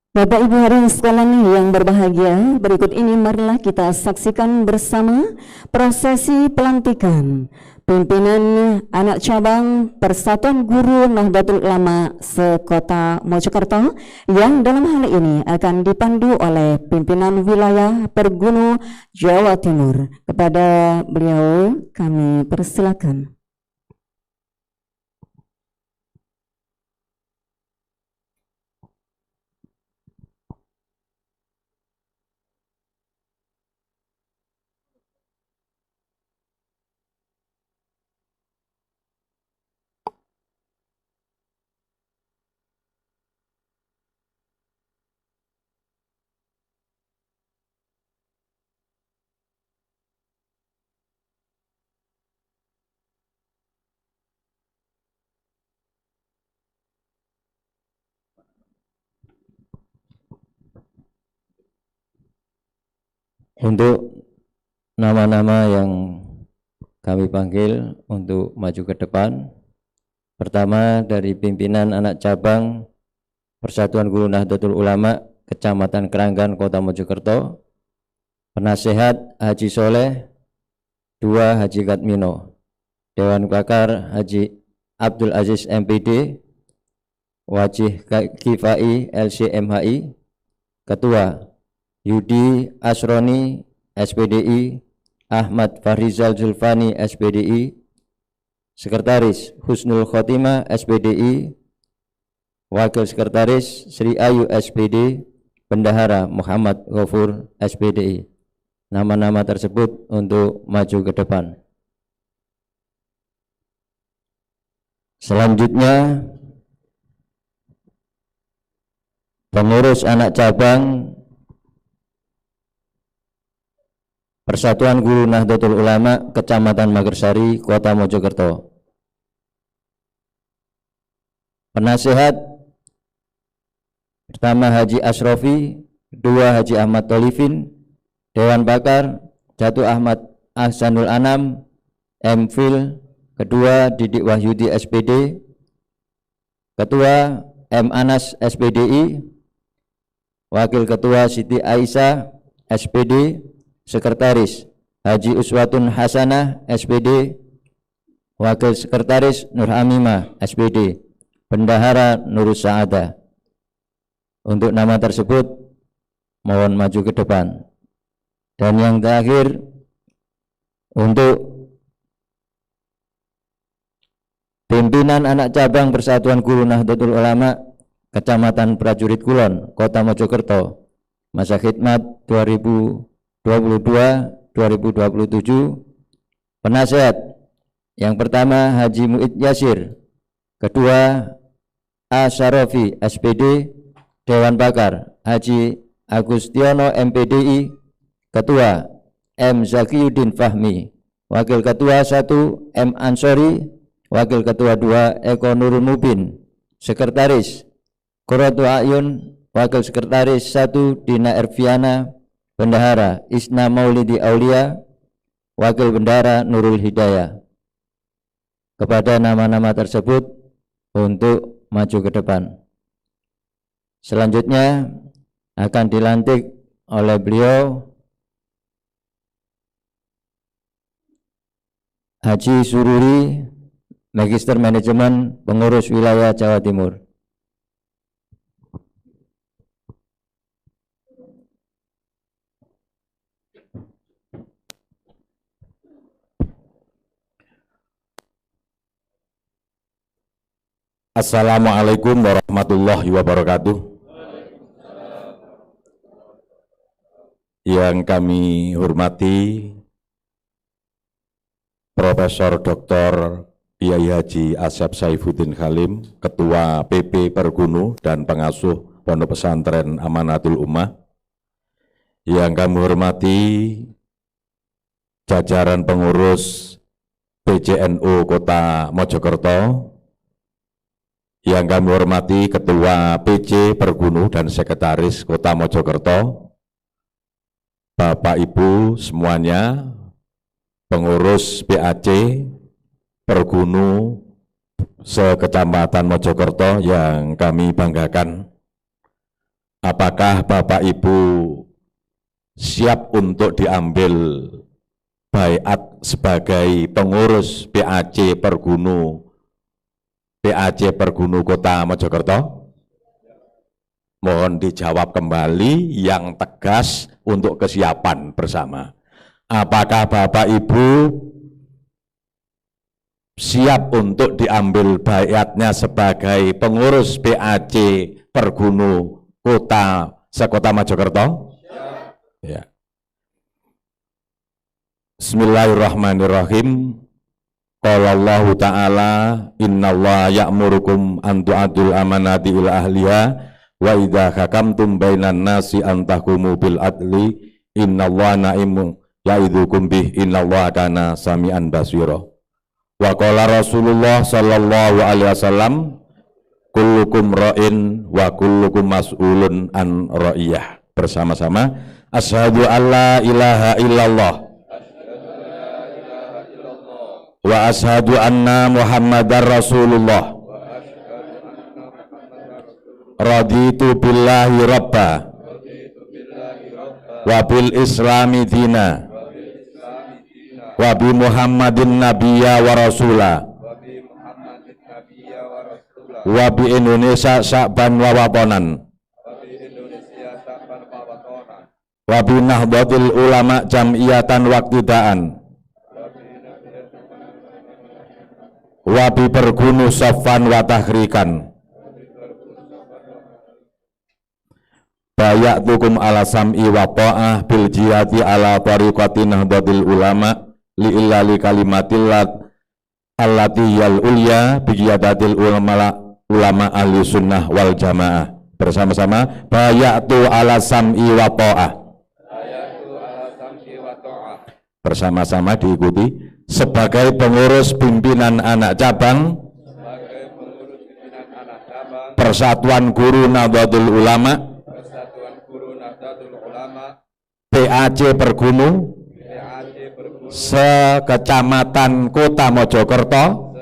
Bapak Ibu hadirin sekalian yang berbahagia, berikut ini marilah kita saksikan bersama prosesi pelantikan pimpinan anak cabang Persatuan Guru Nahdlatul Ulama se-Kota Mojokerto yang dalam hal ini akan dipandu oleh pimpinan wilayah Pergunu Jawa Timur. Kepada beliau kami persilakan. Untuk nama-nama yang kami panggil untuk maju ke depan, pertama dari pimpinan anak cabang Persatuan Guru Nahdlatul Ulama Kecamatan Keranggan Kota Mojokerto, penasehat Haji Soleh, 2 Haji Katmino, Dewan Pakar Haji Abdul Aziz MPD, Wajih Kifai LCMHI, Ketua Yudi Asroni SPDI, Ahmad Fahrizal Zulfani SPDI, Sekretaris Husnul Khotimah SPDI, Wakil Sekretaris Sri Ayu SPD, Bendahara Muhammad Ghafur SPDI. Nama-nama tersebut untuk maju ke depan. Selanjutnya, pengurus anak cabang Persatuan Guru Nahdlatul Ulama Kecamatan Magersari, Kota Mojokerto. Penasehat pertama Haji Asrofi, 2 Haji Ahmad Tolifin, Dewan Pakar Jatuh Ahmad Ahsanul Anam, MPhil, kedua Didik Wahyudi SPD, Ketua M. Anas SPDI, Wakil Ketua Siti Aisyah SPD, Sekretaris Haji Uswatun Hasanah SPD, Wakil Sekretaris Nur Hamimah SPD, Bendahara Nurus Sa'adah. Untuk nama tersebut mohon maju ke depan. Dan yang terakhir, untuk pimpinan anak cabang Persatuan Guru Nahdlatul Ulama Kecamatan Prajurit Kulon, Kota Mojokerto, masa khidmat 2022-2027, penasehat yang pertama Haji Muid Yasir, kedua A. Sarofi SPD, Dewan Pakar Haji Agustiono MPDI, Ketua M. Zakiyuddin Fahmi, Wakil Ketua 1 M. Ansori, Wakil Ketua 2 Eko Nurul Mubin, Sekretaris Qurratu A'yun, Wakil Sekretaris 1 Dina Erviana, Bendahara Isna Maulidi Aulia, Wakil Bendahara Nurul Hidayah. Kepada nama-nama tersebut untuk maju ke depan. Selanjutnya akan dilantik oleh beliau Haji Sururi, Magister Manajemen, Pengurus Wilayah Jawa Timur. Assalamualaikum warahmatullahi wabarakatuh. Yang kami hormati Profesor Dr. Kiai Haji Asyaf Saifuddin Khalim, Ketua PP Pergunu dan Pengasuh Pondok Pesantren Amanatul Ummah. Yang kami hormati jajaran pengurus PJNU Kota Mojokerto. Yang kami hormati Ketua PJ Pergunu dan Sekretaris Kota Mojokerto, Bapak Ibu semuanya, pengurus PAC Pergunu se-Kecamatan Mojokerto yang kami banggakan. Apakah Bapak Ibu siap untuk diambil baiat sebagai pengurus PAC Pergunu Kota Mojokerto? Mohon dijawab kembali yang tegas untuk kesiapan bersama. Apakah Bapak Ibu siap untuk diambil baiatnya sebagai pengurus PAC Pergunu Kota Sekota Mojokerto? Ya. Bismillahirrahmanirrahim. Qala Allah Ta'ala innallaha ya'murukum an tu'adul amanati ila ahliha wa idza hakamtum bainan nasi an tahkumu bil adli innallaha na'imu ya'idzukum bih innallaha kana sami'an basira. Wa qala Rasulullah sallallahu alaihi wasallam kullukum ra'in wa kullukum mas'ulun an ra'iyah. Bersama-sama asyhadu alla ilaha illallah wa asyhadu anna Muhammadar Rasulullah. Raditu billahi rabba wa bil islami dina wa bi Muhammadin nabiyya wa rasula wa bi Indonesia sya'ban wa watonan wa bi nahdlatul ulama jam'iyatan waqtidaan wa bi Pergunu saffan wa tahrikan. Bayatukum ala sam'i wa ta'ah bil jihati ala tariqati nahdlatul ulama li illali kalimatillat allati yal ulya bi qiyadatil ulama ahli sunnah wal jamaah. Bersama-sama bayatu ala sam'i wa ta'ah. Bersama-sama diikuti sebagai pengurus pimpinan anak cabang Persatuan Guru Nahdlatul Ulama PAC Pergunu sekecamatan Kota Mojokerto.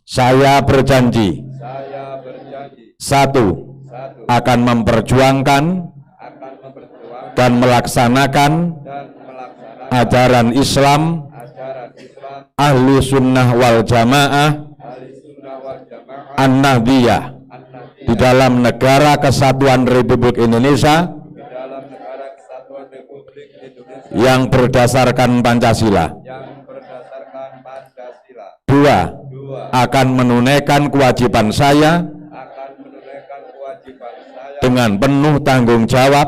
Saya berjanji, satu, akan memperjuangkan dan melaksanakan ajaran Islam ahli sunnah wal jamaah an-nahdiyah di dalam negara kesatuan Republik Indonesia yang berdasarkan Pancasila. Dua, akan menunaikan kewajiban saya dengan penuh tanggung jawab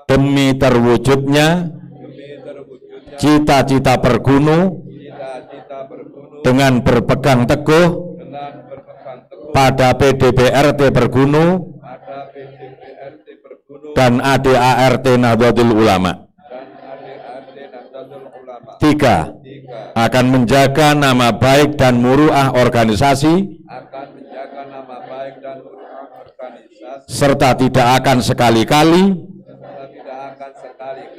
demi terwujudnya cita-cita Pergunu dengan berpegang teguh pada PDPRT Pergunu dan ADART Nahdlatul Ulama. Tiga, akan menjaga nama baik dan muruah organisasi serta tidak akan sekali-kali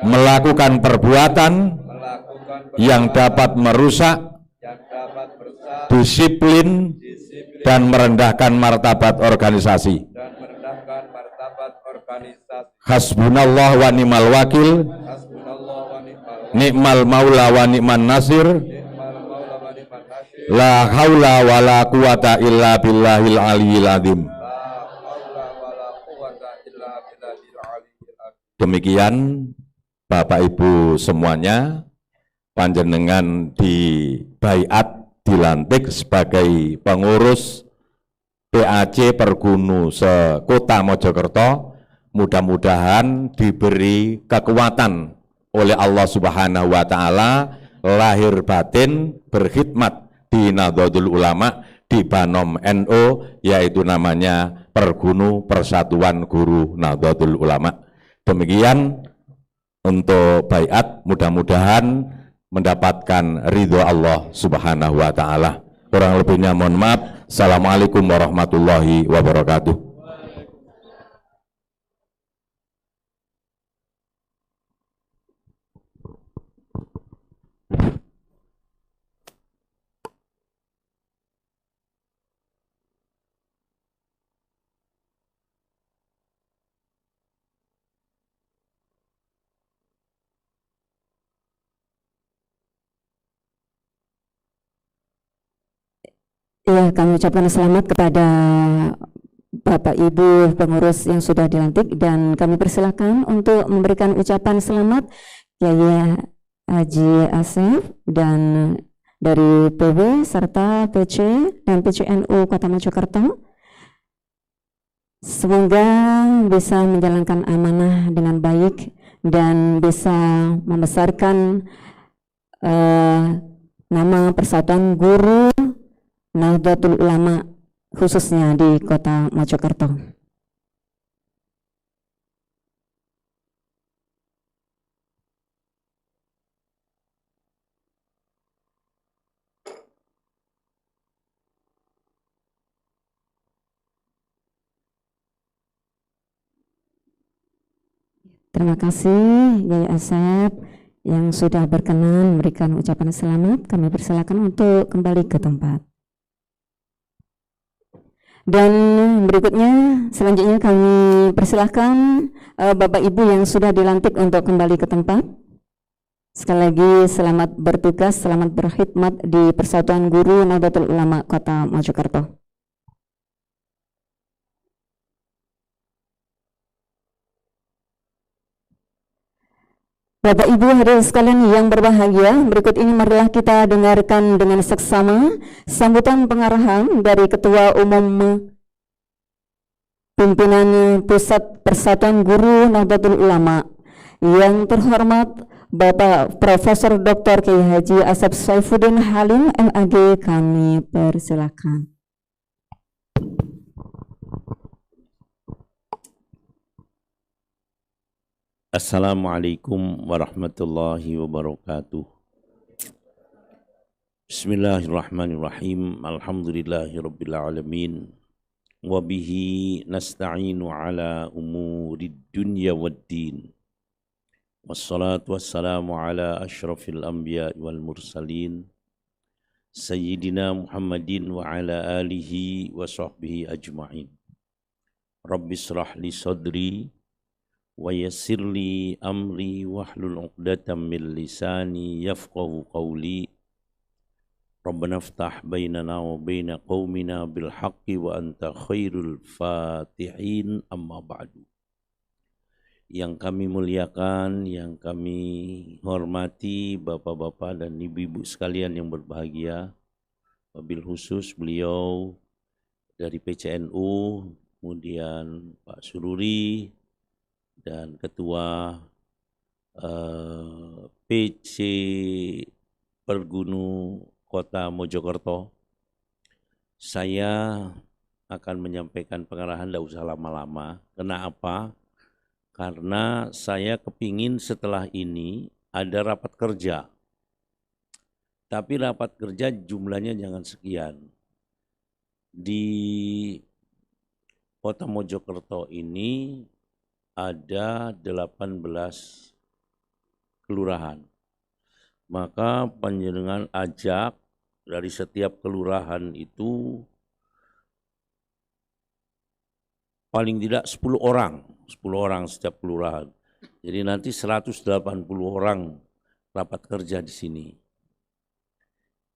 melakukan perbuatan yang dapat merusak disiplin dan merendahkan martabat organisasi. Hasbunallah wa ni'mal wakil, ni'mal maula wa ni'man nasir, la haula wa la quwata illa billahil aliyyil azim. Demikian Bapak Ibu semuanya, panjenengan dibaiat dilantik sebagai pengurus PAC Pergunu Sekota Mojokerto. Mudah-mudahan diberi kekuatan oleh Allah Subhanahu wa Ta'ala, lahir batin berkhidmat di Nahdlatul Ulama di Banom NU, yaitu namanya Pergunu Persatuan Guru Nahdlatul Ulama. Demikian untuk baiat, mudah-mudahan mendapatkan ridho Allah Subhanahu wa Ta'ala. Kurang lebihnya mohon maaf. Assalamualaikum warahmatullahi wabarakatuh. Ya, kami ucapkan selamat kepada Bapak Ibu pengurus yang sudah dilantik dan kami persilakan untuk memberikan ucapan selamat Yaya Haji Asep dan dari PW serta PC dan PCNU Kota Mojokerto. Semoga bisa menjalankan amanah dengan baik dan bisa membesarkan nama Persatuan Guru Nahdlatul Ulama khususnya di Kota Mojokerto. Terima kasih Yaya Asep yang sudah berkenan memberikan ucapan selamat. Kami persilakan untuk kembali ke tempat. Dan berikutnya, selanjutnya kami persilahkan Bapak Ibu yang sudah dilantik untuk kembali ke tempat. Sekali lagi selamat bertugas, selamat berkhidmat di Persatuan Guru Nahdlatul Ulama Kota Mojokerto. Bapak Ibu hadirin sekalian yang berbahagia, berikut ini marilah kita dengarkan dengan seksama sambutan pengarahan dari Ketua Umum Pimpinan Pusat Persatuan Guru Nahdlatul Ulama yang terhormat Bapak Profesor Dr. Kiai Haji Asep Saifuddin Halim MAG, kami persilakan. Assalamualaikum warahmatullahi wabarakatuh. Bismillahirrahmanirrahim. Alhamdulillahirabbil alamin. Wa bihi nasta'inu ala umurid dunya waddin. Wassalatu wassalamu ala asyrafil anbiya wal mursalin Sayyidina Muhammadin wa ala alihi wa sahbihi ajma'in. Rabbi shrah li sadri wa yassir li amri wahlul 'uqdatam min lisani yafqahu qawli. Rabbana iftah bainana wa baina qaumina bil haqqi wa anta khairul fatihin, amma ba'du. Yang kami muliakan, yang kami hormati Bapak-bapak dan Ibu-ibu sekalian yang berbahagia, wabil khusus beliau dari PCNU, kemudian Pak Sururi, dan Ketua PC Pergunu Kota Mojokerto. Saya akan menyampaikan pengarahan, tidak usah lama-lama. Kenapa? Karena saya kepingin setelah ini ada rapat kerja. Tapi rapat kerja jumlahnya jangan sekian. Di Kota Mojokerto ini ada 18 kelurahan. Maka panjenengan ajak dari setiap kelurahan itu paling tidak 10 orang setiap kelurahan. Jadi nanti 180 orang rapat kerja di sini.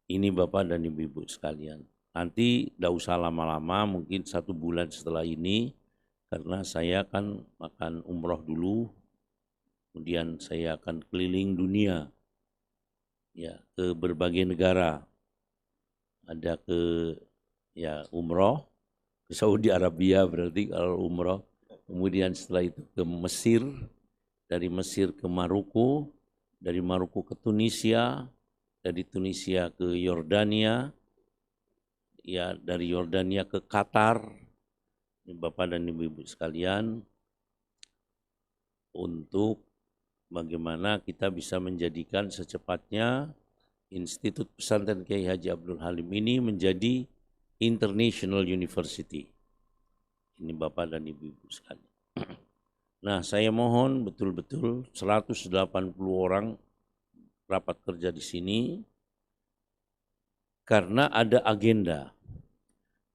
Ini Bapak dan Ibu-ibu sekalian. Nanti tidak usah lama-lama, mungkin 1 bulan setelah ini, karena saya akan makan umroh dulu, kemudian saya akan keliling dunia, ya, ke berbagai negara. Ada ke umroh ke Saudi Arabia, berarti kalau umroh. Kemudian setelah itu ke Mesir, dari Mesir ke Maroko, dari Maroko ke Tunisia, dari Tunisia ke Yordania, ya, dari Yordania ke Qatar. Bapak dan Ibu-ibu sekalian, untuk bagaimana kita bisa menjadikan secepatnya Institut Pesantren Kiai Haji Abdul Halim ini menjadi International University. Ini Bapak dan Ibu-ibu sekalian. Nah, saya mohon betul-betul 180 orang rapat kerja di sini karena ada agenda.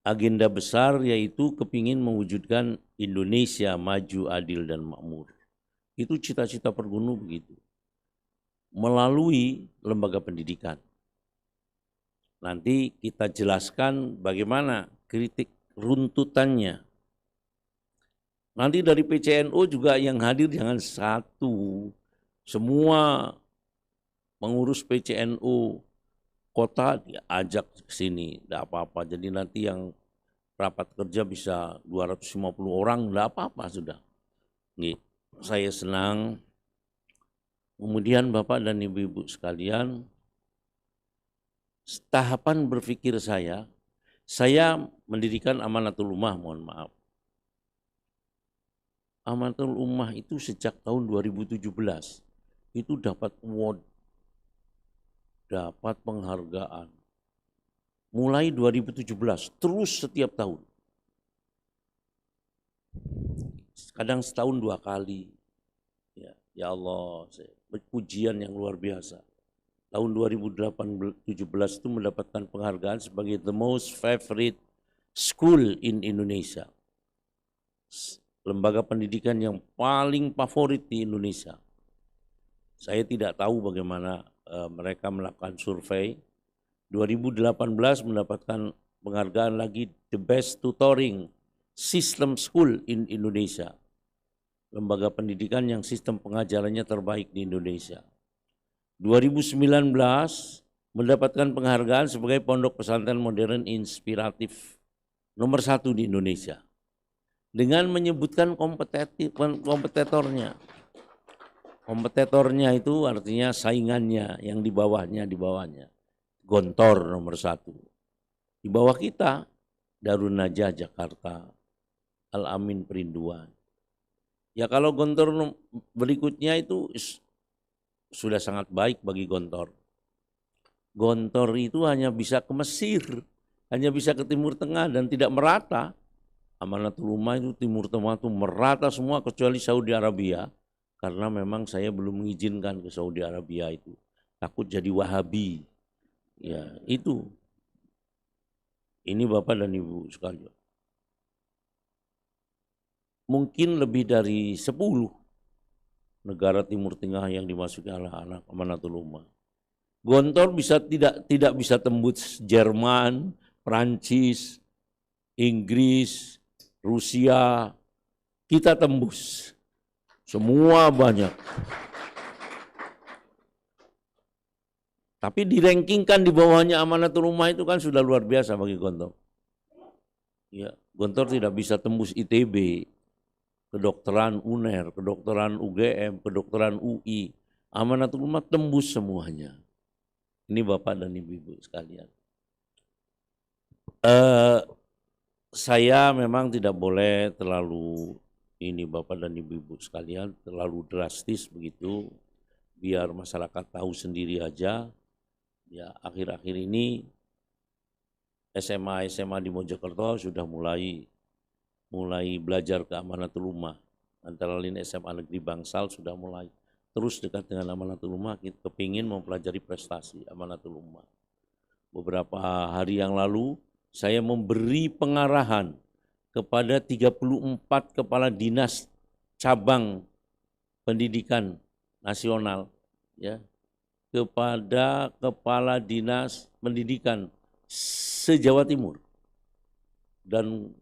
Agenda besar yaitu kepingin mewujudkan Indonesia maju, adil, dan makmur. Itu cita-cita Pergunu begitu. Melalui lembaga pendidikan. Nanti kita jelaskan bagaimana kritik runtutannya. Nanti dari PCNO juga yang hadir jangan satu. Semua pengurus PCNO kota diajak ke sini, tidak apa-apa. Jadi nanti yang rapat kerja bisa 250 orang, tidak apa-apa sudah. Nih, saya senang. Kemudian Bapak dan Ibu-Ibu sekalian, tahapan berpikir saya mendirikan Amanatul Ummah, mohon maaf. Amanatul Ummah itu sejak tahun 2017, itu dapat award, dapat penghargaan. Mulai 2017, terus setiap tahun. Kadang setahun 2 kali. Ya Allah, pujian yang luar biasa. Tahun 2017 itu mendapatkan penghargaan sebagai the most favorite school in Indonesia. Lembaga pendidikan yang paling favorit di Indonesia. Saya tidak tahu bagaimana mereka melakukan survei. 2018 mendapatkan penghargaan lagi the best tutoring system school in Indonesia. Lembaga pendidikan yang sistem pengajarannya terbaik di Indonesia. 2019 mendapatkan penghargaan sebagai pondok pesantren modern inspiratif nomor 1 di Indonesia. Dengan menyebutkan kompetitornya. Kompetitornya itu artinya saingannya yang di bawahnya. Gontor nomor 1. Di bawah kita, Darun Najah Jakarta, Al-Amin Perinduan. Ya kalau Gontor berikutnya itu sudah sangat baik bagi Gontor. Gontor itu hanya bisa ke Mesir, hanya bisa ke Timur Tengah dan tidak merata. Amanatul Ummah itu Timur Tengah itu merata semua kecuali Saudi Arabia. Karena memang saya belum mengizinkan ke Saudi Arabia itu. Takut jadi Wahabi. Ya itu. Ini Bapak dan Ibu sekalian. Mungkin lebih dari 10 negara Timur Tengah yang dimasuki anak-anak Amanatul Ummah. Gontor tidak bisa tembus Jerman, Prancis, Inggris, Rusia. Kita tembus. Semua banyak. Tapi dirankingkan di bawahnya Amanatul Ummah itu kan sudah luar biasa bagi Gontor. Ya, Gontor tidak bisa tembus ITB, kedokteran UNER, kedokteran UGM, kedokteran UI. Amanatul Ummah tembus semuanya. Ini Bapak dan Ibu-Ibu sekalian. Saya memang tidak boleh terlalu ini Bapak dan Ibu-Ibu sekalian terlalu drastis begitu, biar masyarakat tahu sendiri aja. Ya akhir-akhir ini SMA di Mojokerto sudah mulai belajar ke Amanatul Ummah. Antara lain SMA Negeri Bangsal sudah mulai terus dekat dengan Amanatul Ummah, kita kepingin mempelajari prestasi Amanatul Ummah. Beberapa hari yang lalu saya memberi pengarahan kepada 34 kepala dinas cabang pendidikan nasional, ya, kepada kepala dinas pendidikan se-Jawa Timur. Dan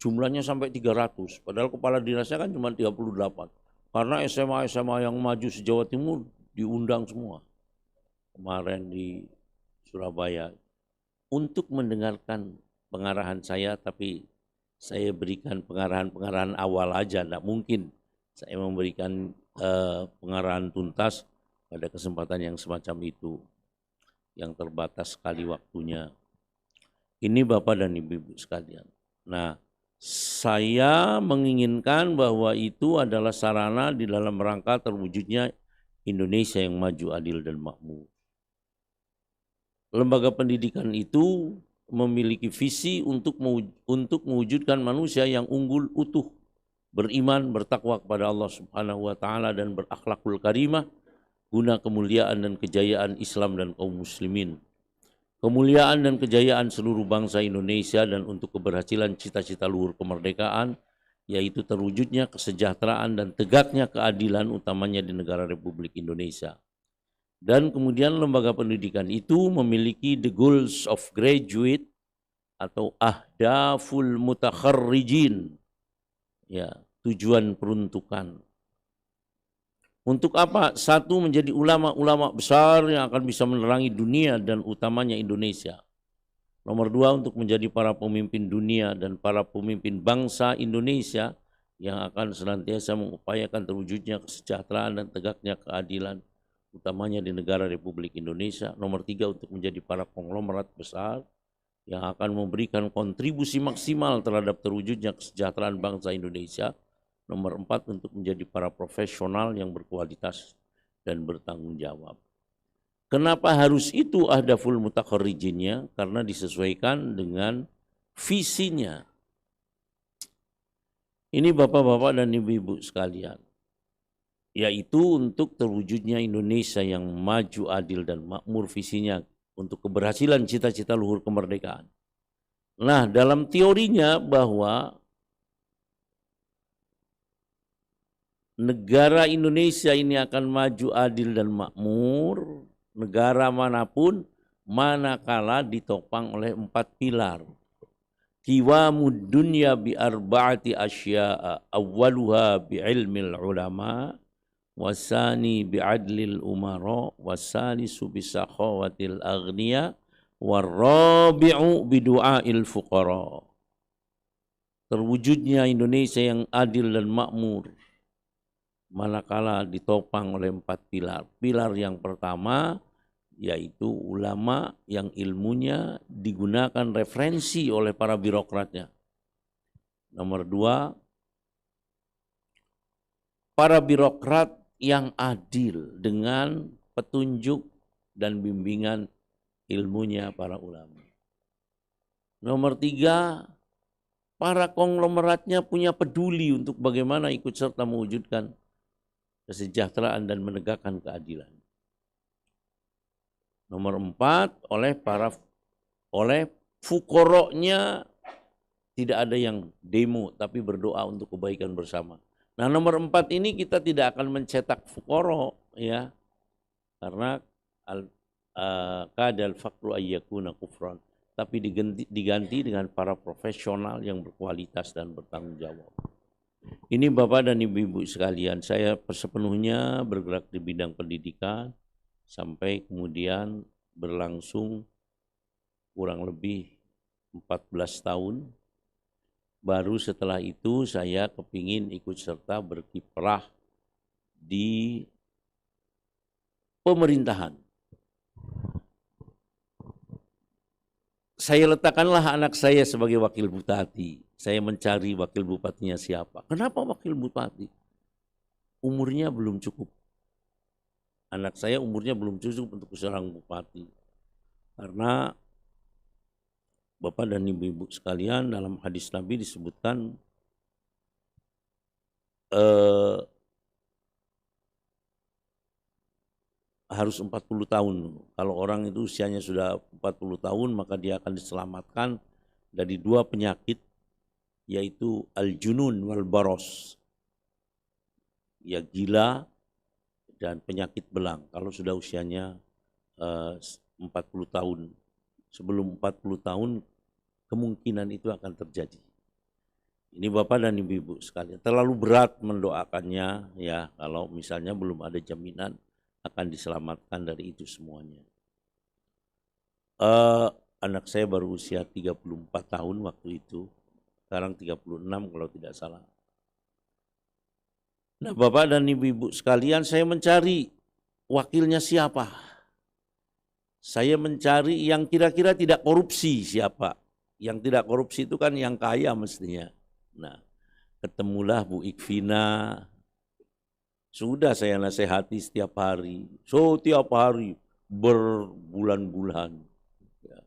jumlahnya sampai 300, padahal kepala dinasnya kan cuma 38. Karena SMA yang maju se-Jawa Timur diundang semua. Kemarin di Surabaya. Untuk mendengarkan pengarahan saya, tapi saya berikan pengarahan awal aja, tidak mungkin saya memberikan pengarahan tuntas pada kesempatan yang semacam itu, yang terbatas sekali waktunya. Ini Bapak dan Ibu sekalian. Nah, saya menginginkan bahwa itu adalah sarana di dalam rangka terwujudnya Indonesia yang maju, adil, dan makmur. Lembaga pendidikan itu memiliki visi untuk mewujudkan manusia yang unggul, utuh, beriman, bertakwa kepada Allah Subhanahu wa taala dan berakhlakul karimah guna kemuliaan dan kejayaan Islam dan kaum muslimin. Kemuliaan dan kejayaan seluruh bangsa Indonesia dan untuk keberhasilan cita-cita luhur kemerdekaan, yaitu terwujudnya kesejahteraan dan tegaknya keadilan utamanya di negara Republik Indonesia. Dan kemudian lembaga pendidikan itu memiliki the goals of graduate atau ahdaful mutakharrijin, ya, tujuan peruntukan. Untuk apa? Satu, menjadi ulama-ulama besar yang akan bisa menerangi dunia dan utamanya Indonesia. Nomor dua, untuk menjadi para pemimpin dunia dan para pemimpin bangsa Indonesia yang akan senantiasa mengupayakan terwujudnya kesejahteraan dan tegaknya keadilan, utamanya di negara Republik Indonesia. Nomor tiga, untuk menjadi para konglomerat besar yang akan memberikan kontribusi maksimal terhadap terwujudnya kesejahteraan bangsa Indonesia. Nomor empat, untuk menjadi para profesional yang berkualitas dan bertanggung jawab. Kenapa harus itu ahdaful mutakharrijinnya? Karena disesuaikan dengan visinya. Ini bapak-bapak dan ibu-ibu sekalian, yaitu untuk terwujudnya Indonesia yang maju, adil, dan makmur, visinya untuk keberhasilan cita-cita luhur kemerdekaan. Nah, dalam teorinya bahwa negara Indonesia ini akan maju, adil, dan makmur, negara manapun, manakala ditopang oleh 4 pilar. Qiwamud dunya bi arba'ati asya'a, awwaluha bi ilmil ulama, wasani bi adlil umara, wasalisu bi sakhawatil aghniya, warrabi'u bi du'ail fuqara. Terwujudnya Indonesia yang adil dan makmur manakala ditopang oleh 4 pilar. Pilar yang pertama yaitu ulama yang ilmunya digunakan referensi oleh para birokratnya. Nomor dua, para birokrat yang adil dengan petunjuk dan bimbingan ilmunya para ulama. Nomor tiga, para konglomeratnya punya peduli untuk bagaimana ikut serta mewujudkan kesejahteraan dan menegakkan keadilan. Nomor empat, oleh fukoroknya tidak ada yang demo tapi berdoa untuk kebaikan bersama. Nah, nomor empat ini kita tidak akan mencetak fukorok, ya, karena kadal fakru ayyakuna kufran, tapi diganti dengan para profesional yang berkualitas dan bertanggung jawab. Ini Bapak dan Ibu-ibu sekalian, saya sepenuhnya bergerak di bidang pendidikan sampai kemudian berlangsung kurang lebih 14 tahun. Baru setelah itu saya kepingin ikut serta berkiprah di pemerintahan. Saya letakkanlah anak saya sebagai wakil bupati. Saya mencari wakil bupatinya siapa. Kenapa wakil bupati? Umurnya belum cukup. Anak saya umurnya belum cukup untuk seorang bupati. Karena Bapak dan Ibu-ibu sekalian, dalam hadis Nabi disebutkan harus 40 tahun. Kalau orang itu usianya sudah 40 tahun, maka dia akan diselamatkan dari 2 penyakit, yaitu al-junun wal baros. Ya, gila dan penyakit belang. Kalau sudah usianya 40 tahun. Sebelum 40 tahun kemungkinan itu akan terjadi. Ini Bapak dan Ibu-ibu sekalian, terlalu berat mendoakannya, ya, kalau misalnya belum ada jaminan akan diselamatkan dari itu semuanya. Anak saya baru usia 34 tahun waktu itu, sekarang 36 kalau tidak salah. Nah, Bapak dan Ibu-ibu sekalian, saya mencari wakilnya siapa. Saya mencari yang kira-kira tidak korupsi siapa. Yang tidak korupsi itu kan yang kaya mestinya. Nah, ketemulah Bu Ikvina. Sudah saya nasihati setiap hari. Setiap hari berbulan-bulan. Ya.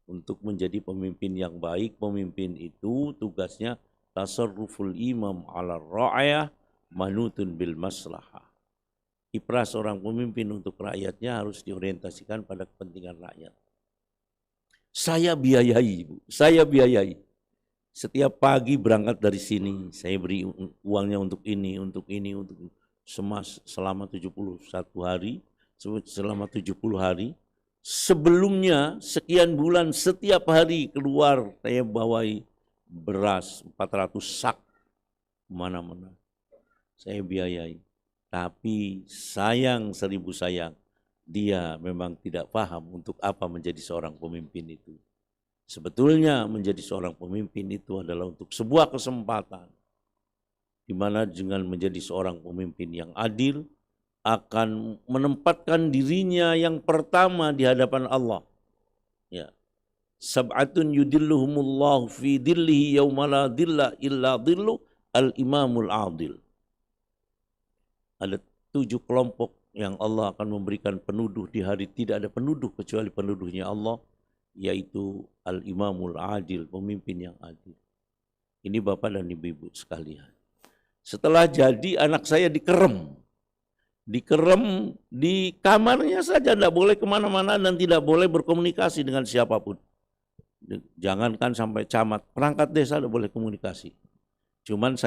Untuk menjadi pemimpin yang baik, pemimpin itu tugasnya tasarruful imam ala ra'ayah manutun bil maslahah. Kiprah seorang pemimpin untuk rakyatnya harus diorientasikan pada kepentingan rakyat. Saya biayai, Bu. Saya biayai. Setiap pagi berangkat dari sini, saya beri uangnya untuk ini, untuk ini, untuk selama 71 hari. selama 70 hari. Sebelumnya sekian bulan setiap hari keluar saya bawai beras 400 sak kemana-mana. Saya biayai. Tapi sayang 1000 sayang, dia memang tidak paham untuk apa menjadi seorang pemimpin itu. Sebetulnya menjadi seorang pemimpin itu adalah untuk sebuah kesempatan, di mana dengan menjadi seorang pemimpin yang adil, akan menempatkan dirinya yang pertama di hadapan Allah. Ya. Sab'atun yudilluhumullahu fi dillihi yawma la dilla illa dillu al-imamul adil. Ada 7 kelompok yang Allah akan memberikan penuduh di hari tidak ada penuduh kecuali penuduhnya Allah, yaitu al-imamul adil, pemimpin yang adil. Ini Bapak dan Ibu-ibu sekalian. Setelah jadi anak saya dikerem di kamarnya saja, tidak boleh kemana-mana dan tidak boleh berkomunikasi dengan siapapun. Jangankan sampai camat, perangkat desa tidak boleh komunikasi. Cuman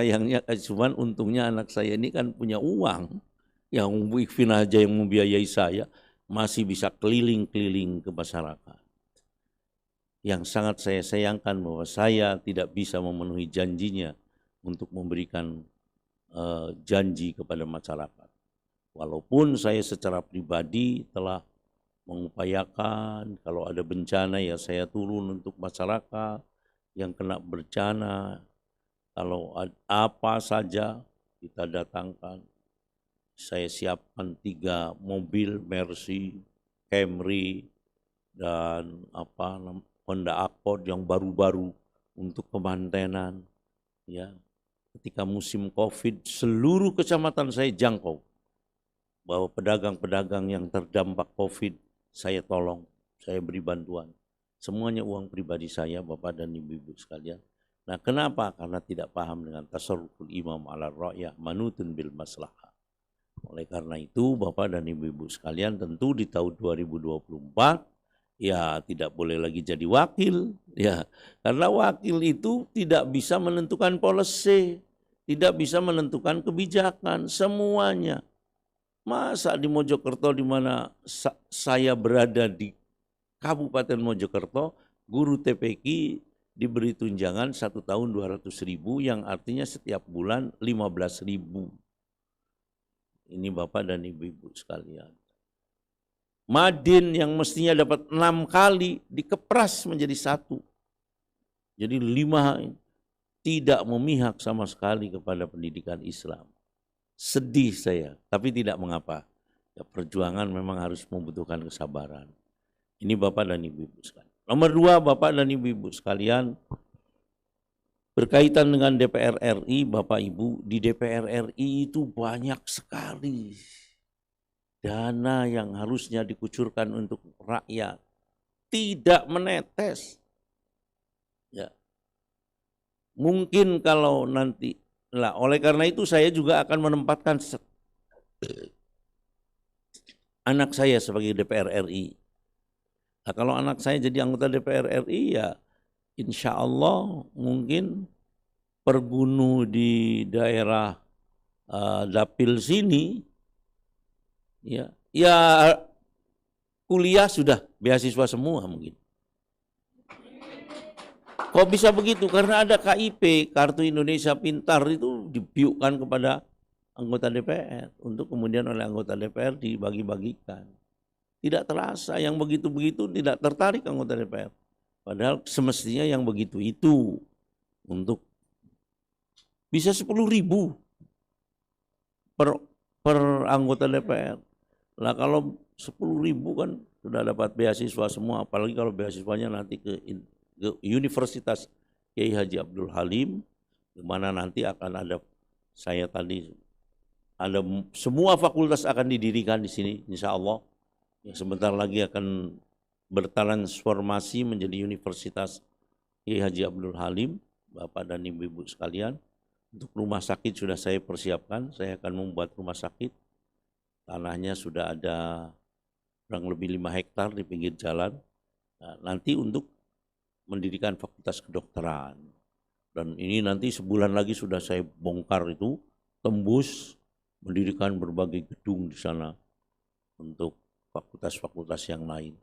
untungnya anak saya ini kan punya uang, yang Ikhwan aja yang membiayai saya, masih bisa keliling-keliling ke masyarakat. Yang sangat saya sayangkan bahwa saya tidak bisa memenuhi janjinya untuk memberikan janji kepada masyarakat. Walaupun saya secara pribadi telah mengupayakan kalau ada bencana ya saya turun untuk masyarakat yang kena bencana. Kalau apa saja kita datangkan. Saya siapkan 3 mobil Mercy, Camry, dan Honda Accord yang baru-baru untuk pemantenan. Ya, ketika musim COVID, seluruh kecamatan saya jangkau. Bahwa pedagang-pedagang yang terdampak COVID, saya tolong, saya beri bantuan. Semuanya uang pribadi saya, Bapak dan Ibu-ibu sekalian. Nah, kenapa? Karena tidak paham dengan tasarruful imam ala ra'yah manutun bil maslahah. Oleh karena itu, Bapak dan Ibu-ibu sekalian, tentu di tahun 2024, ya tidak boleh lagi jadi wakil. Ya, karena wakil itu tidak bisa menentukan policy, tidak bisa menentukan kebijakan, semuanya. Masa di Mojokerto di mana saya berada di Kabupaten Mojokerto, guru TPQ diberi tunjangan 1 tahun 200.000 yang artinya setiap bulan 15.000. Ini Bapak dan Ibu-ibu sekalian. Madin yang mestinya dapat 6 kali dikepras menjadi 1. Jadi 5 tidak memihak sama sekali kepada pendidikan Islam. Sedih saya, tapi tidak mengapa. Ya, perjuangan memang harus membutuhkan kesabaran. Ini Bapak dan Ibu-ibu sekalian. Nomor 2, Bapak dan Ibu-ibu sekalian, berkaitan dengan DPR RI, Bapak Ibu, di DPR RI itu banyak sekali dana yang harusnya dikucurkan untuk rakyat. Tidak menetes. Ya. Mungkin kalau nanti oleh karena itu saya juga akan menempatkan anak saya sebagai DPR RI. Nah, kalau anak saya jadi anggota DPR RI ya insya Allah mungkin pergunu di daerah Dapil sini ya kuliah sudah beasiswa semua mungkin. Kok bisa begitu? Karena ada KIP, Kartu Indonesia Pintar itu dibiukkan kepada anggota DPR untuk kemudian oleh anggota DPR dibagi-bagikan. Tidak terasa yang begitu-begitu tidak tertarik anggota DPR. Padahal semestinya yang begitu itu untuk bisa 10.000 per anggota DPR. Lah kalau 10.000 kan sudah dapat beasiswa semua, apalagi kalau beasiswanya nanti ke Universitas Kiai Haji Abdul Halim, di mana nanti akan ada semua fakultas akan didirikan di sini, insya Allah. Yang sebentar lagi akan bertransformasi menjadi Universitas Kiai Haji Abdul Halim, Bapak dan Ibu-ibu sekalian. Untuk rumah sakit sudah saya persiapkan, saya akan membuat rumah sakit. Tanahnya sudah ada kurang lebih 5 hektar di pinggir jalan. Nah, nanti untuk mendirikan fakultas kedokteran. Dan ini nanti sebulan lagi sudah saya bongkar itu, tembus, mendirikan berbagai gedung di sana. untuk fakultas-fakultas yang lain.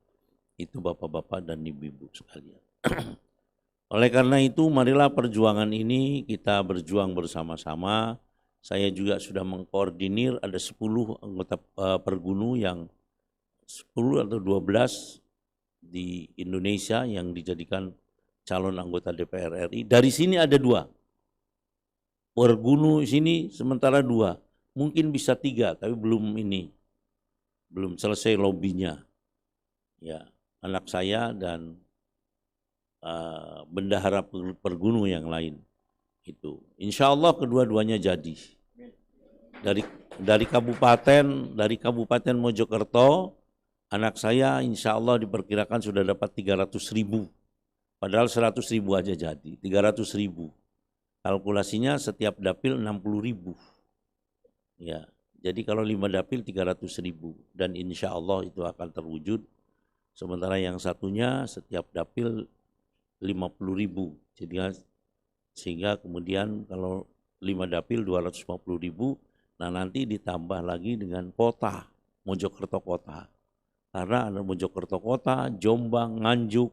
Itu Bapak-Bapak dan Ibu-Ibu sekalian. Oleh karena itu, marilah perjuangan ini kita berjuang bersama-sama. Saya juga sudah mengkoordinir ada 10 anggota Pergunu yang 10 atau 12 di Indonesia yang dijadikan calon anggota DPR RI. Dari sini ada 2. Pergunu sini sementara 2. Mungkin bisa 3, tapi belum selesai lobbynya. Ya, anak saya dan bendahara Pergunu yang lain itu. Insya Allah kedua-duanya jadi. Dari Kabupaten Mojokerto, anak saya insya Allah diperkirakan sudah dapat 300.000. Padahal 100.000 aja jadi, 300.000. Kalkulasinya setiap dapil 60.000. Ya, jadi kalau 5 dapil 300.000 dan insya Allah itu akan terwujud. Sementara yang satunya setiap dapil 50.000. Jadi sehingga kemudian kalau 5 dapil 250.000, nah nanti ditambah lagi dengan kota, Mojokerto kota. Karena ada Mojokerto kota, Jombang, Nganjuk,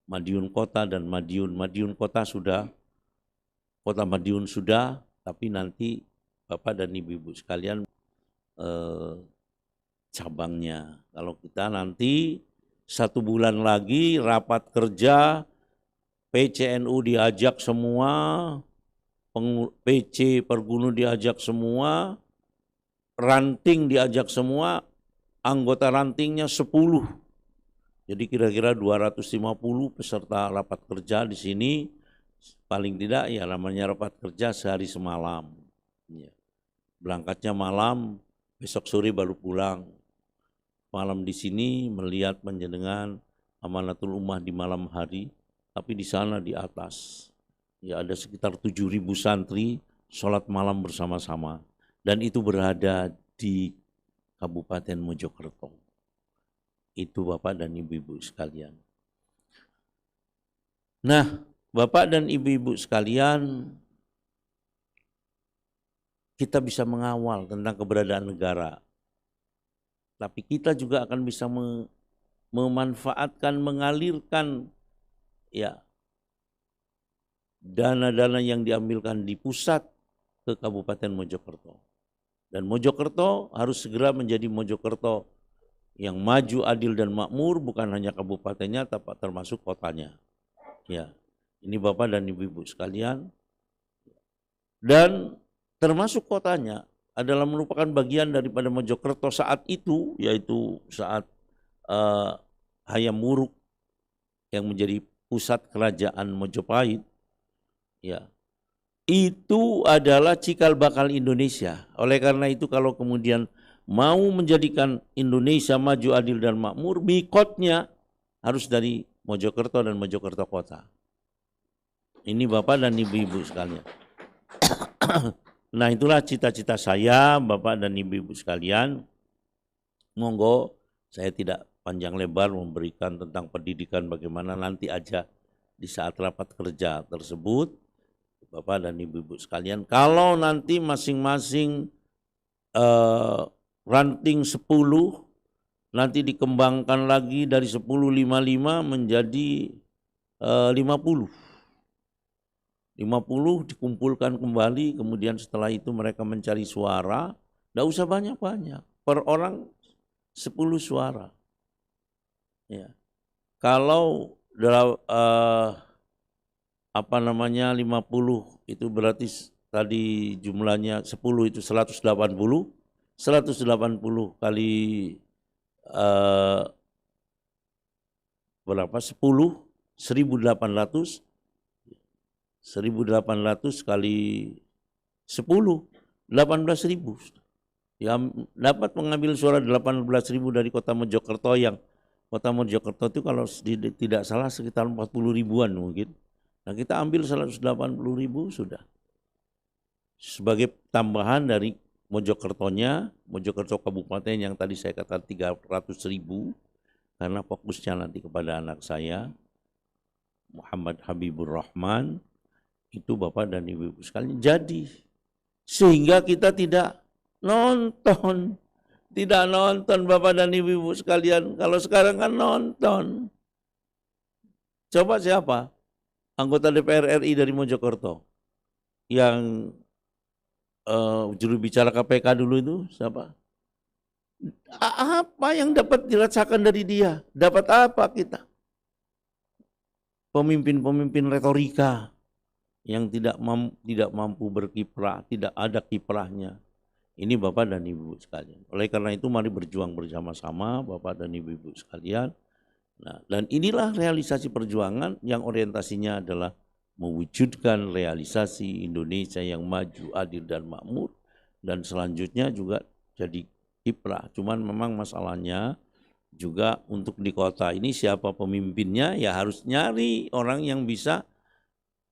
Madiun kota dan Madiun kota sudah, kota Madiun sudah, tapi nanti Bapak dan Ibu-Ibu sekalian cabangnya. Kalau kita nanti 1 bulan lagi rapat kerja, PCNU diajak semua, PC Pergunu diajak semua, ranting diajak semua, anggota rantingnya 10. Jadi kira-kira 250 peserta rapat kerja di sini, paling tidak ya namanya rapat kerja sehari semalam. Ya. Berangkatnya malam, besok sore baru pulang. Malam di sini melihat panjenengan Amanatul Ummah di malam hari, tapi di sana di atas. Ya ada sekitar 7.000 santri sholat malam bersama-sama. Dan itu berada di Kabupaten Mojokerto. Itu Bapak dan Ibu-Ibu sekalian. Nah, Bapak dan Ibu-Ibu sekalian, kita bisa mengawal tentang keberadaan negara. Tapi kita juga akan bisa memanfaatkan, mengalirkan ya dana-dana yang diambilkan di pusat ke Kabupaten Mojokerto. Dan Mojokerto harus segera menjadi Mojokerto yang maju, adil dan makmur, bukan hanya kabupatennya tapi termasuk kotanya. Ya, ini Bapak dan Ibu-Ibu sekalian. Dan termasuk kotanya adalah merupakan bagian daripada Mojokerto saat itu, yaitu saat Hayam Wuruk yang menjadi pusat kerajaan Mojopahit. Ya, itu adalah cikal bakal Indonesia. Oleh karena itu kalau kemudian mau menjadikan Indonesia maju, adil dan makmur, mikotnya harus dari Mojokerto dan Mojokerto kota. Ini Bapak dan Ibu-Ibu sekalian. Nah itulah cita-cita saya Bapak dan Ibu-Ibu sekalian. Monggo saya tidak panjang lebar memberikan tentang pendidikan bagaimana nanti aja di saat rapat kerja tersebut. Bapak dan Ibu-Ibu sekalian, kalau nanti masing-masing ranting 10 nanti dikembangkan lagi dari 10.55 menjadi 50 dikumpulkan kembali, kemudian setelah itu mereka mencari suara, tidak usah banyak-banyak, per orang 10 suara. Ya. Kalau 50 itu berarti tadi jumlahnya 10 itu 180 kali berapa 10 1800 kali 10 18.000 ya, dapat mengambil suara 18.000 dari kota Mojokerto, yang kota Mojokerto itu kalau tidak salah sekitar 40 ribuan mungkin. Nah kita ambil 180.000 sudah. Sebagai tambahan dari Mojokertonya, Mojokerto Kabupaten yang tadi saya katakan 300.000, karena fokusnya nanti kepada anak saya, Muhammad Habibur Rahman, itu Bapak dan Ibu sekalian. Jadi, sehingga kita tidak nonton Tidak nonton Bapak dan Ibu-ibu sekalian. Kalau sekarang kan nonton. Coba siapa? Anggota DPR RI dari Mojokerto. Yang juru bicara KPK dulu itu siapa? Apa yang dapat dirasakan dari dia? Dapat apa kita? Pemimpin-pemimpin retorika yang tidak mampu berkiprah, tidak ada kiprahnya. Ini Bapak dan Ibu sekalian. Oleh karena itu mari berjuang bersama-sama Bapak dan Ibu sekalian. Nah, dan inilah realisasi perjuangan yang orientasinya adalah mewujudkan realisasi Indonesia yang maju, adil dan makmur, dan selanjutnya juga jadi kiprah. Cuman memang masalahnya juga untuk di kota ini siapa pemimpinnya, ya harus nyari orang yang bisa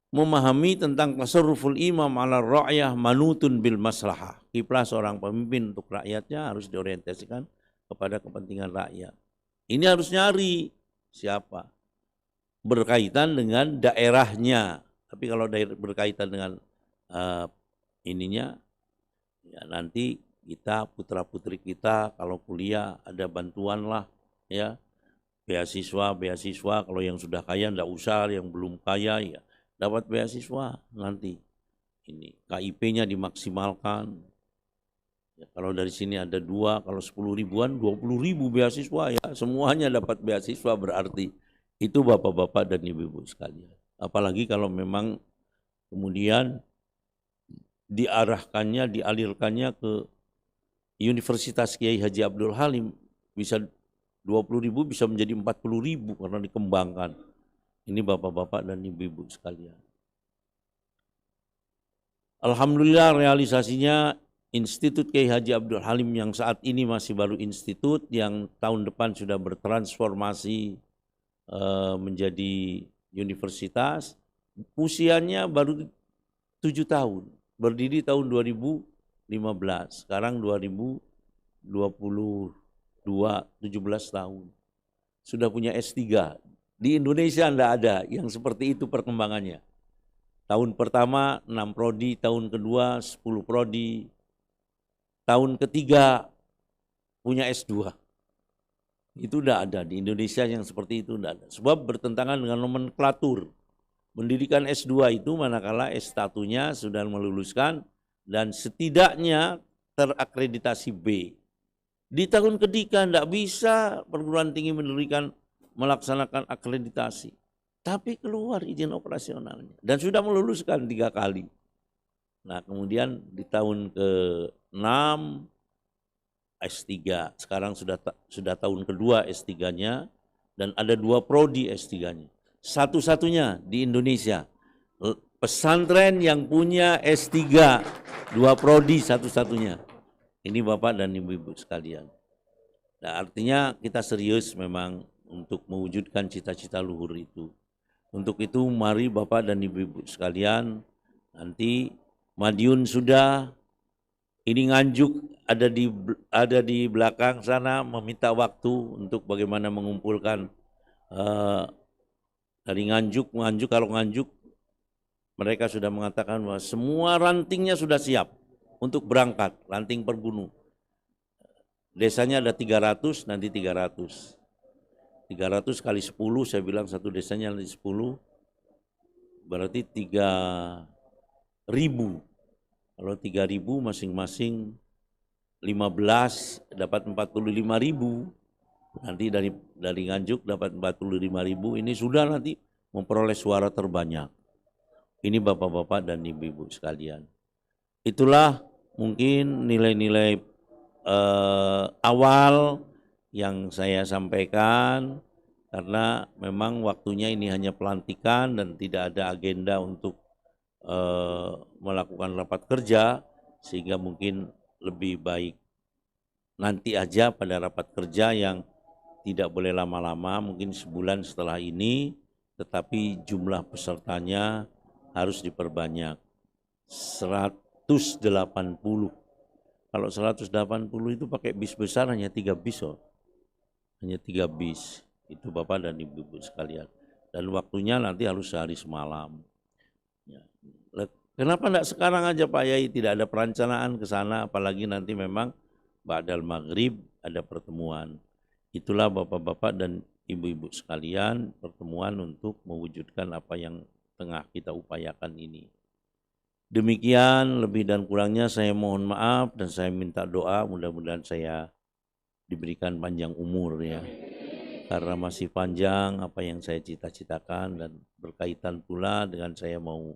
memahami tentang tasarruful imam ala ra'yah manutun bil maslahah. Kiprah seorang pemimpin untuk rakyatnya harus diorientasikan kepada kepentingan rakyat. Ini harus nyari siapa. Berkaitan dengan daerahnya. Tapi kalau berkaitan dengan ininya, ya nanti kita, putra-putri kita kalau kuliah ada bantuan lah ya. Beasiswa, kalau yang sudah kaya enggak usah, yang belum kaya ya dapat beasiswa nanti. Ini KIP-nya dimaksimalkan. Ya, kalau dari sini ada 2, kalau 10 ribuan 20 ribu beasiswa ya, semuanya dapat beasiswa berarti itu Bapak-bapak dan Ibu-ibu sekalian. Apalagi kalau memang kemudian dialirkannya ke Universitas Kiai Haji Abdul Halim, bisa 20 ribu bisa menjadi 40 ribu karena dikembangkan. Ini Bapak-bapak dan Ibu-ibu sekalian. Alhamdulillah realisasinya Institut Kiai Haji Abdul Halim yang saat ini masih baru institut, yang tahun depan sudah bertransformasi menjadi universitas, usianya baru 7 tahun, berdiri tahun 2015, sekarang 2022, 17 tahun. Sudah punya S3. Di Indonesia enggak ada yang seperti itu perkembangannya. Tahun pertama 6 prodi, tahun kedua 10 prodi, tahun ketiga punya S2. Itu enggak ada di Indonesia yang seperti itu, enggak ada. Sebab bertentangan dengan nomenklatur. Pendidikan S2 itu manakala S1-nya sudah meluluskan dan setidaknya terakreditasi B. Di tahun ketiga enggak bisa perguruan tinggi melaksanakan akreditasi. Tapi keluar izin operasionalnya dan sudah meluluskan 3 kali. Nah kemudian di tahun ke-6 S3, sekarang sudah tahun kedua S3-nya dan ada 2 prodi S3-nya. Satu-satunya di Indonesia pesantren yang punya S3, 2 prodi satu-satunya. Ini Bapak dan Ibu-ibu sekalian. Nah, artinya kita serius memang untuk mewujudkan cita-cita luhur itu. Untuk itu mari Bapak dan Ibu-ibu sekalian, nanti Madiun sudah, ini Nganjuk ada di belakang sana meminta waktu untuk bagaimana mengumpulkan dari Nganjuk kalau Nganjuk mereka sudah mengatakan bahwa semua rantingnya sudah siap untuk berangkat, ranting per gunung. Desanya ada 300, nanti 300. 300 kali 10, saya bilang satu desanya nanti 10, berarti 3.000. Kalau 3.000 masing-masing 15 dapat 45.000. Nanti dari Nganjuk dapat 45.000, ini sudah nanti memperoleh suara terbanyak. Ini Bapak-bapak dan Ibu-ibu sekalian. Itulah mungkin nilai-nilai awal yang saya sampaikan, karena memang waktunya ini hanya pelantikan dan tidak ada agenda untuk melakukan rapat kerja, sehingga mungkin lebih baik nanti aja pada rapat kerja yang tidak boleh lama-lama, mungkin sebulan setelah ini, tetapi jumlah pesertanya harus diperbanyak 180. Kalau 180 itu pakai bis besar hanya 3 bis, hanya 3 bis. Itu Bapak dan Ibu sekalian. Dan waktunya nanti harus sehari semalam. Ya. Kenapa enggak sekarang aja Pak Yai, tidak ada perencanaan ke sana, apalagi nanti memang ba'dal maghrib ada pertemuan. Itulah Bapak-bapak dan Ibu-ibu sekalian, pertemuan untuk mewujudkan apa yang tengah kita upayakan ini. Demikian lebih dan kurangnya saya mohon maaf dan saya minta doa mudah-mudahan saya diberikan panjang umur ya. Karena masih panjang apa yang saya cita-citakan dan berkaitan pula dengan saya mau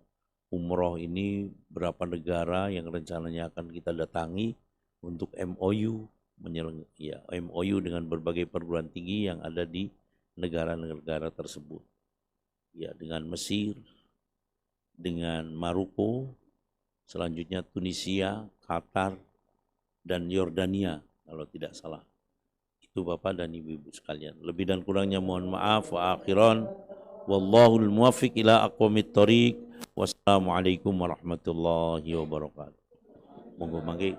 umroh ini berapa negara yang rencananya akan kita datangi untuk MOU MOU dengan berbagai perguruan tinggi yang ada di negara-negara tersebut. Ya, dengan Mesir, dengan Maroko, selanjutnya Tunisia, Qatar, dan Yordania kalau tidak salah. Itu Bapak dan Ibu-ibu sekalian. Lebih dan kurangnya mohon maaf. Wa akhiran wallahul muwaffiq ila aqwamit thoriq. Wassalamualaikum warahmatullahi wabarakatuh. Monggo mangke.